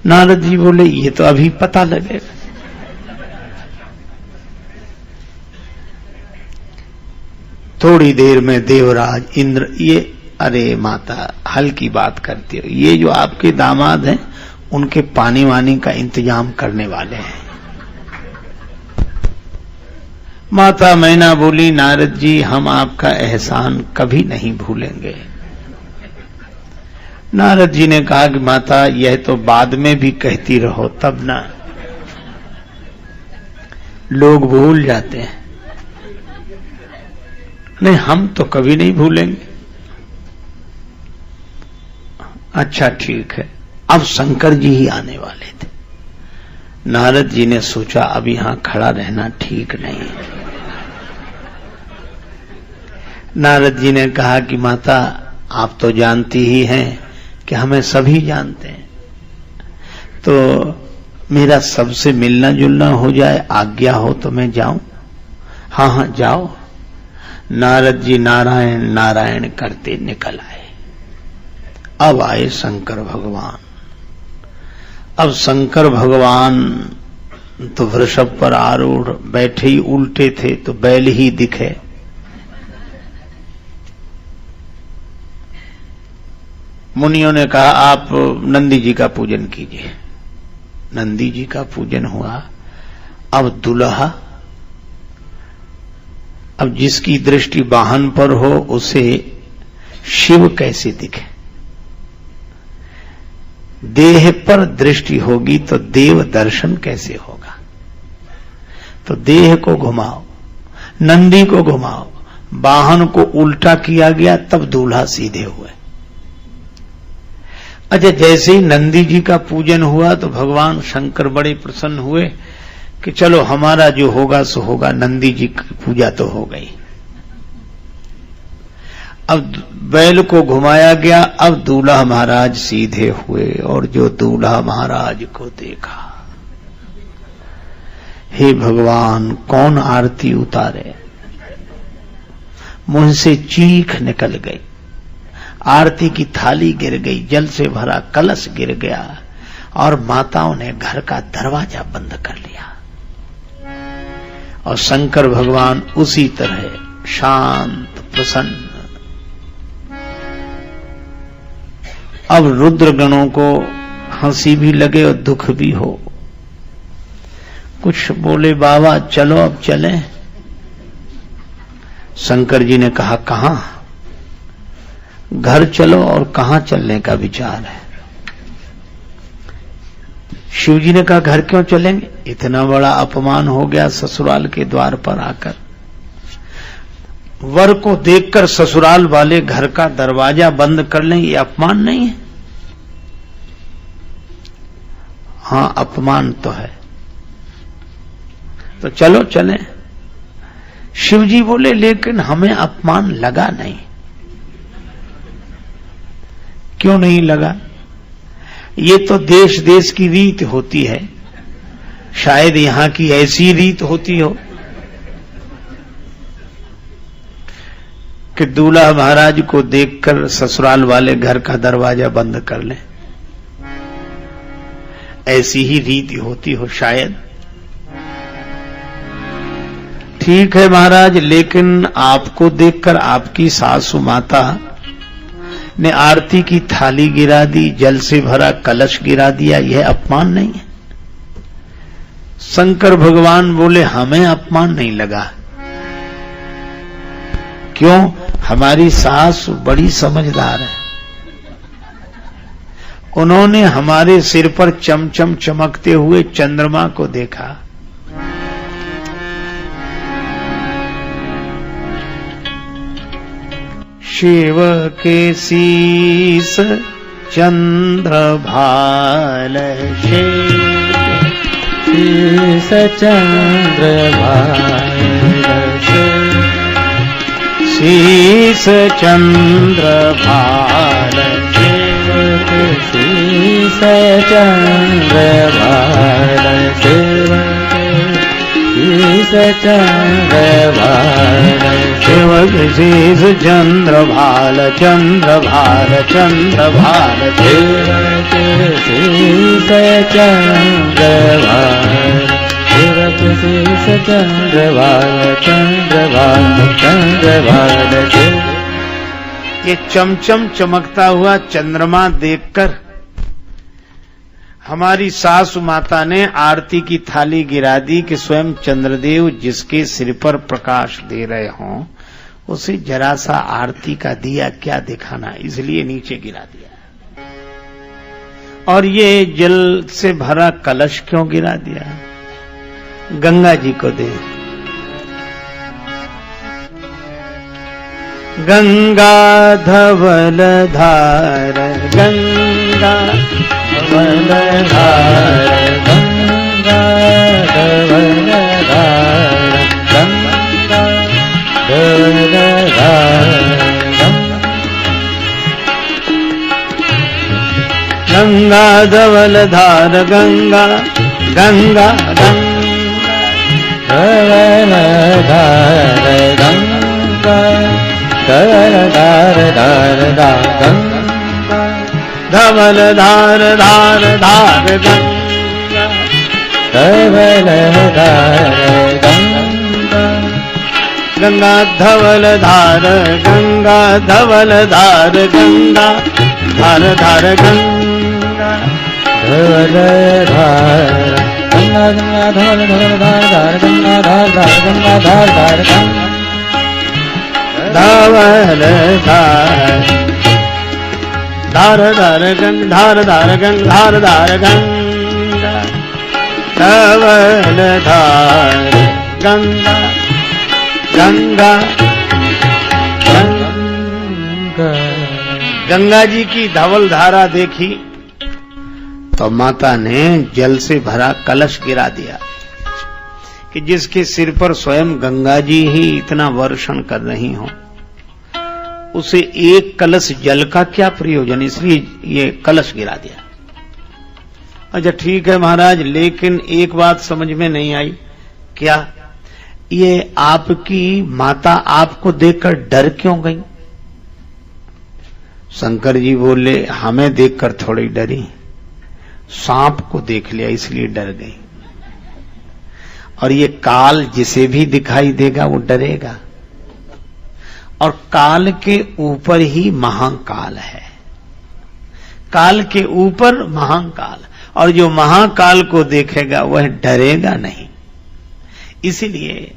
नारद जी बोले, ये तो अभी पता लगेगा। थोड़ी देर में देवराज इंद्र, ये अरे माता हल्की बात करती हो, ये जो आपके दामाद हैं उनके पानी वानी का इंतजाम करने वाले हैं। माता मैना बोली, नारद जी हम आपका एहसान कभी नहीं भूलेंगे। नारद जी ने कहा कि माता यह तो बाद में भी कहती रहो, तब ना लोग भूल जाते हैं। नहीं, हम तो कभी नहीं भूलेंगे। अच्छा ठीक है। अब शंकर जी ही आने वाले थे। नारद जी ने सोचा अब यहां खड़ा रहना ठीक नहीं है। नारद जी ने कहा कि माता आप तो जानती ही हैं कि हमें सभी जानते हैं, तो मेरा सबसे मिलना जुलना हो जाए, आज्ञा हो तो मैं जाऊं? हाँ हाँ जाओ। नारद जी नारायण नारायण करते निकल आए। अब आए शंकर भगवान। अब शंकर भगवान तो वृषभ पर आरूढ़ बैठे ही उल्टे थे तो बैल ही दिखे। मुनियों ने कहा आप नंदी जी का पूजन कीजिए। नंदी जी का पूजन हुआ। अब दुल्हा, अब जिसकी दृष्टि वाहन पर हो उसे शिव कैसे दिखे? देह पर दृष्टि होगी तो देव दर्शन कैसे होगा? तो देह को घुमाओ, नंदी को घुमाओ, वाहन को उल्टा किया गया, तब दूल्हा सीधे हुए। अच्छा, जैसे ही नंदी जी का पूजन हुआ तो भगवान शंकर बड़े प्रसन्न हुए कि चलो हमारा जो होगा सो होगा, नंदी जी की पूजा तो हो गई। अब बैल को घुमाया गया। अब दूल्हा महाराज सीधे हुए और जो दूल्हा महाराज को देखा, हे भगवान कौन आरती उतारे? मुंह से चीख निकल गई, आरती की थाली गिर गई, जल से भरा कलश गिर गया और माताओं ने घर का दरवाजा बंद कर लिया। और शंकर भगवान उसी तरह शांत प्रसन्न। अब रुद्र गणों को हंसी भी लगे और दुख भी हो। कुछ बोले बाबा चलो अब चलें। शंकर जी ने कहा कहां? घर चलो। और कहां चलने का विचार है? शिव जी ने कहा घर क्यों चलेंगे? इतना बड़ा अपमान हो गया ससुराल के द्वार पर आकर। वर को देखकर ससुराल वाले घर का दरवाजा बंद कर लें, ये अपमान नहीं है? हां अपमान तो है। तो चलो चलें। शिव जी बोले लेकिन हमें अपमान लगा नहीं। क्यों नहीं लगा? ये तो देश देश की रीत होती है, शायद यहां की ऐसी रीत होती हो कि दूल्हा महाराज को देखकर ससुराल वाले घर का दरवाजा बंद कर लें। ऐसी ही रीति होती हो शायद। ठीक है महाराज, लेकिन आपको देखकर आपकी सासू माता ने आरती की थाली गिरा दी, जल से भरा कलश गिरा दिया, यह अपमान नहीं है? शंकर भगवान बोले हमें अपमान नहीं लगा। क्यों? हमारी सास बड़ी समझदार है। उन्होंने हमारे सिर पर चमचम चमकते हुए चंद्रमा को देखा। शिव के शीस चंद्र भाल, शीस चंद्र भाल, शीस चंद्र भाल, शीस चंद्र भाल, शीस चंद्र भाल, शिव शीस चंद्र भाल, चंद्र भाल, चंद्र भाल, शीस चंद्र भाल, शीस चंद्र भाल, चंद्र भाल, चंद्र भाल। ये चमचम चमकता हुआ चंद्रमा देखकर हमारी सासु माता ने आरती की थाली गिरा दी कि स्वयं चंद्रदेव जिसके सिर पर प्रकाश दे रहे हों उसे जरा सा आरती का दिया क्या दिखाना, इसलिए नीचे गिरा दिया। और ये जल से भरा कलश क्यों गिरा दिया? गंगा जी को दे। गंगा धवल धार, गंगा धवल धार, गंगा धवल धार, गंगा धवल धार, गंगा धवल धार गंगा गंगा गंगा धवल धार गंगा धवल धार धार धार गंगा धवल धार धार धार गंगा धवल धार गंगा गंगा धवल धार गंगा धवल धार गंगा धार धार गंगा धवल धार गंगा गंगा धवल धवल धार धार गंगा धार धार गंगा धार धार गंगा धवल धार धार गंगा धार धार गंगा धार धार गंगा धवल धार गंगा गंगा गंगा गंगा जी की धवल धारा देखी तो माता ने जल से भरा कलश गिरा दिया कि जिसके सिर पर स्वयं गंगा जी ही इतना वर्षण कर रही हो, उसे एक कलश जल का क्या प्रयोजन, इसलिए ये कलश गिरा दिया। अच्छा ठीक है महाराज, लेकिन एक बात समझ में नहीं आई। क्या ये आपकी माता आपको देखकर डर क्यों गई? शंकर जी बोले हमें देखकर थोड़ी डरी, सांप को देख लिया इसलिए डर गई। और ये काल जिसे भी दिखाई देगा वो डरेगा, और काल के ऊपर ही महाकाल है, काल के ऊपर महाकाल, और जो महाकाल को देखेगा वह डरेगा नहीं। इसलिए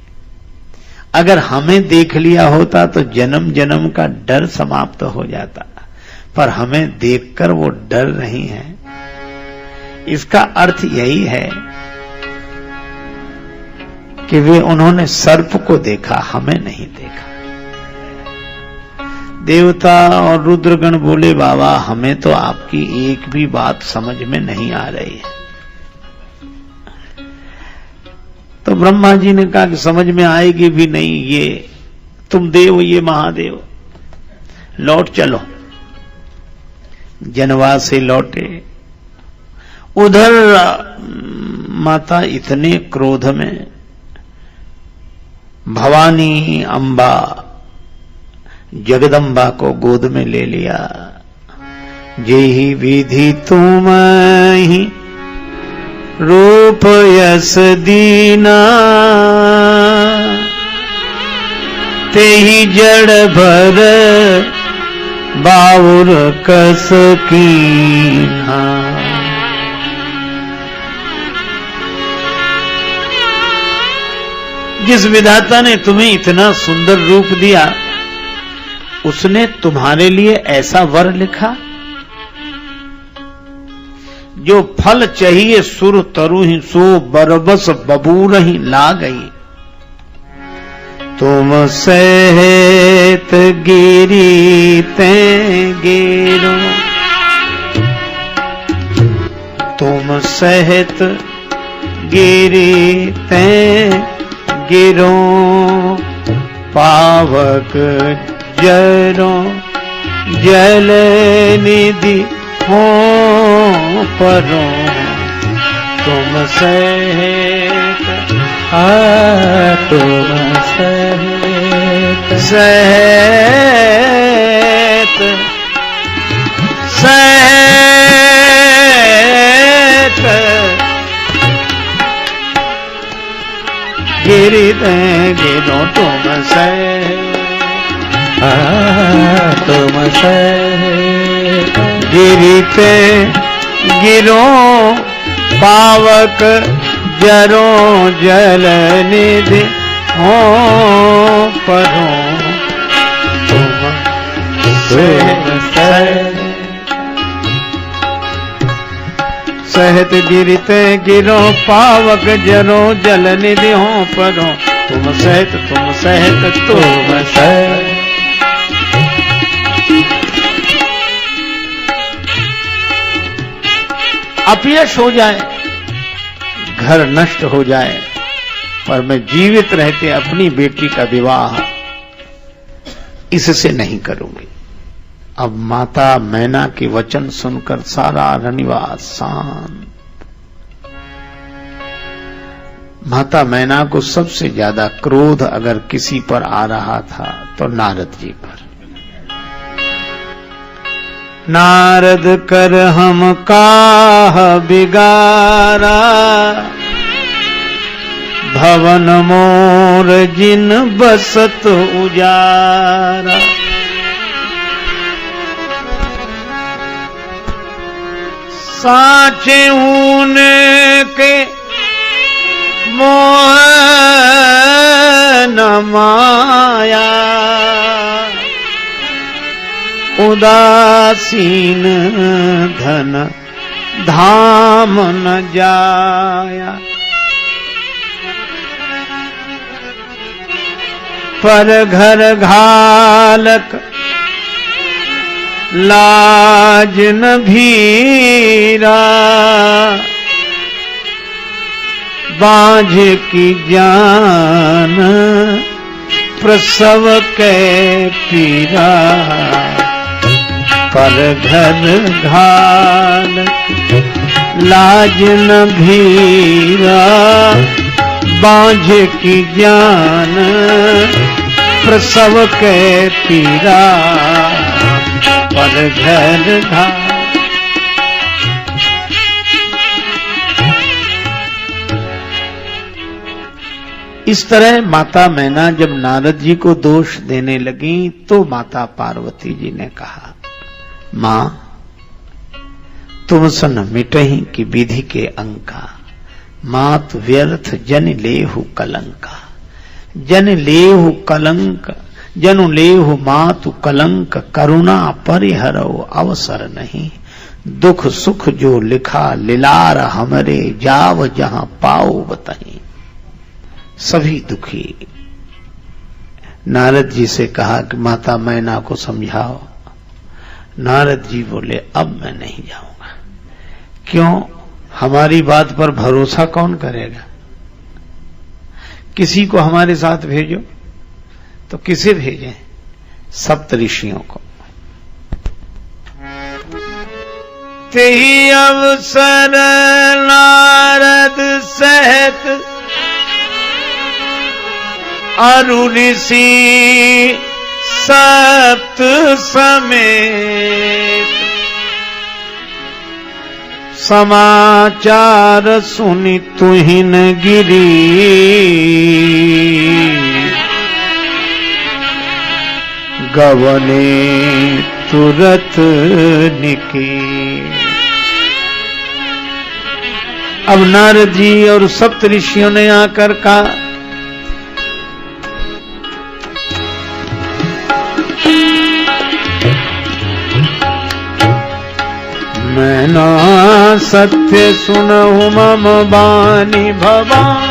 अगर हमें देख लिया होता तो जन्म जन्म का डर समाप्त हो जाता, पर हमें देखकर वो डर रही हैं। इसका अर्थ यही है कि वे उन्होंने सर्प को देखा, हमें नहीं देखा। देवता और रुद्रगण बोले बाबा हमें तो आपकी एक भी बात समझ में नहीं आ रही है। तो ब्रह्मा जी ने कहा कि समझ में आएगी भी नहीं, ये तुम देव ये महादेव, लौट चलो। जनवास से लौटे। उधर माता इतने क्रोध में, भवानी अंबा जगदम्बा को गोद में ले लिया। जेहि विधि तुम ही रूप यस दीना, तेहि जड़ भर बाउर कस कीन्हा। जिस विधाता ने तुम्हें इतना सुंदर रूप दिया, उसने तुम्हारे लिए ऐसा वर लिखा जो फल चाहिए सुर तरु ही सो बरबस बबूर ही ला गई। तुम सहित गिरी ते गिरो, तुम सहित गिरी ते गिरो, पावक जरो जल निधि हो परो। तुम सहित तुम सहित सहित सहित गिरी ते गिरो। तुम सहित तुम सहित गिरी ते गिरो, पावक जरो जल निधि हो परो। तुम सहित गिरी ते गिरो, पावक जरो जल निधि हो परो। तुम सहित तुम सहित तुम सहित। अपयश हो जाए, घर नष्ट हो जाए, पर मैं जीवित रहते अपनी बेटी का विवाह इससे नहीं करूंगी। अब माता मैना के वचन सुनकर सारा रनिवास शांत। माता मैना को सबसे ज्यादा क्रोध अगर किसी पर आ रहा था तो नारद जी पर। नारद कर हम काह बिगारा, भवन मोर जिन बसत उजारा। साचे ऊने के मोह न माया, उदासीन धन धाम न जाया। पर घर घालक लाज न भीरा, बांझ की जान प्रसव के पीरा। पर घर घालक लाज न भीरा, बांझ की जान प्रसव के पीरा। पर घर घालक। इस तरह माता मैना जब नारद जी को दोष देने लगी तो माता पार्वती जी ने कहा, मां तुम सन मिटही की विधि के अंका, मात व्यर्थ जन लेहु कलंका। जन लेहु कलंक जनु लेहु मातु कलंक, करुणा परिहरो अवसर नहीं। दुख सुख जो लिखा लिलार हमरे, जाव जहां पाओ बताई। सभी दुखी नारद जी से कहा कि माता मैना को समझाओ। नारद जी बोले अब मैं नहीं जाऊंगा। क्यों? हमारी बात पर भरोसा कौन करेगा? किसी को हमारे साथ भेजो तो किसे भेजें? सप्त ऋषियों को। तेहि अवसर नारद सहित अरु ऋषि सप्त समेत, समाचार सुनि तुहिन गिरी। गवने तुरत निके। अब नारद जी और सप्त ऋषियों ने आकर कहा, मैना सत्य सुनहु मम बानी भवानी।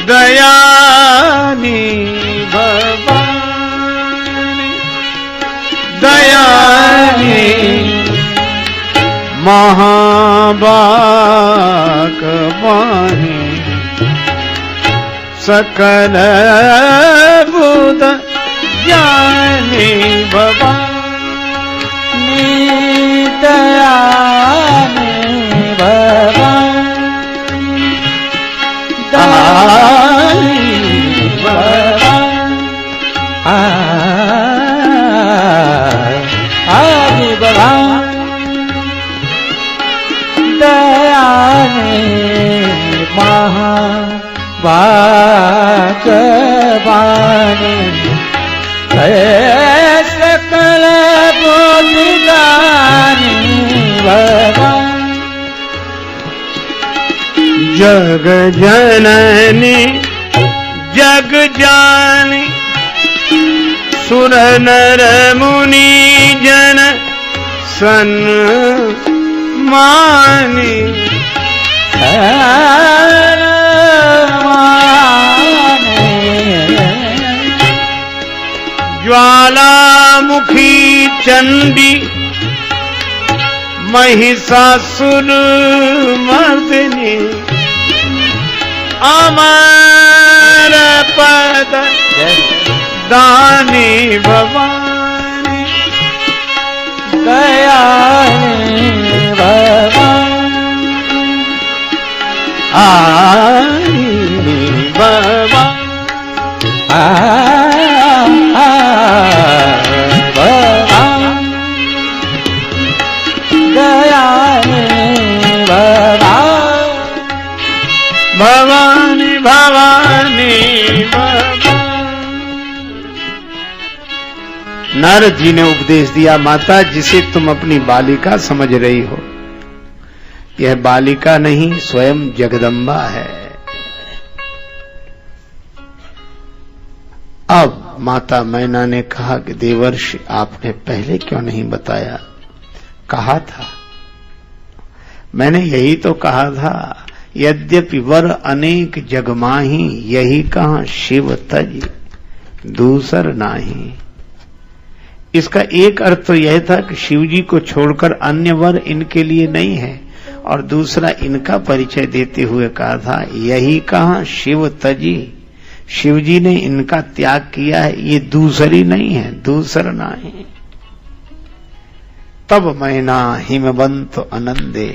दयानी भवानी दयानी महाबाकवानी सकल बुध ज्ञानी भवानी दयानी भवानी दयानी भवानी दयानी महाबाकवानी सकल बुद्धिदानी भवानी जग जननी जग जानी सुर नर मुनि जन सन्मानी ज्वालामुखी चंडी महिषासुर मर्दिनी अमर पद दानी भवानी दयानी भवानी आई भवानी भवानी भवानी भवानी। नारद जी ने उपदेश दिया, माता जिसे तुम अपनी बालिका समझ रही हो, यह बालिका नहीं स्वयं जगदम्बा है। अब माता मैना ने कहा कि देवर्षि आपने पहले क्यों नहीं बताया? कहा था, मैंने यही तो कहा था, यद्यपि वर अनेक जग माही, यही कहां शिव तज दूसर नाही। इसका एक अर्थ तो यह था कि शिव जी को छोड़कर अन्य वर इनके लिए नहीं है, और दूसरा इनका परिचय देते हुए कहा था, यही कहां शिव तजी, शिव जी ने इनका त्याग किया है, ये दूसरी नहीं है, दूसर नहीं। तब मैना हिमवंत आनंदे,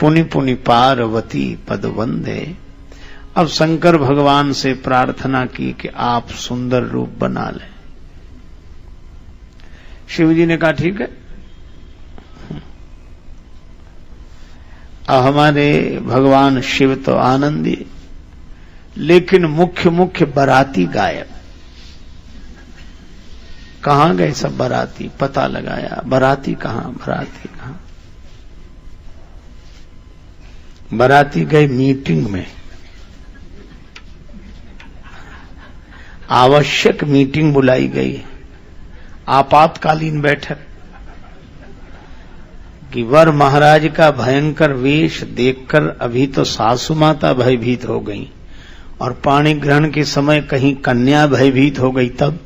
पुनि पुनि पार्वती पद वंदे। अब शंकर भगवान से प्रार्थना की कि आप सुंदर रूप बना लें। शिव जी ने कहा ठीक है। अब हमारे भगवान शिव तो आनंदी, लेकिन मुख्य बाराती गायब। कहां गए सब बाराती? पता लगाया, बाराती कहां? बाराती गए मीटिंग में, आवश्यक मीटिंग बुलाई गई, आपातकालीन बैठक, कि वर महाराज का भयंकर वेश देखकर अभी तो सासू माता भयभीत हो गई, और पाणी ग्रहण के समय कहीं कन्या भयभीत हो गई। तब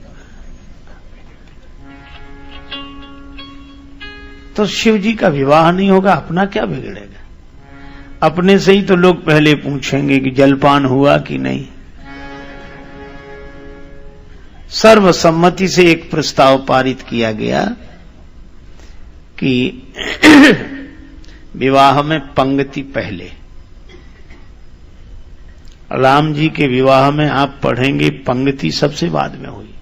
तो शिव जी का विवाह नहीं होगा, अपना क्या बिगड़ेगा? अपने से ही तो लोग पहले पूछेंगे कि जलपान हुआ कि नहीं। सर्वसम्मति से एक प्रस्ताव पारित किया गया कि विवाह में पंक्ति पहले। राम जी के विवाह में आप पढ़ेंगे पंक्ति सबसे बाद में हुई,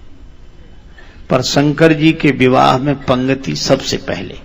पर शंकर जी के विवाह में पंक्ति सबसे पहले।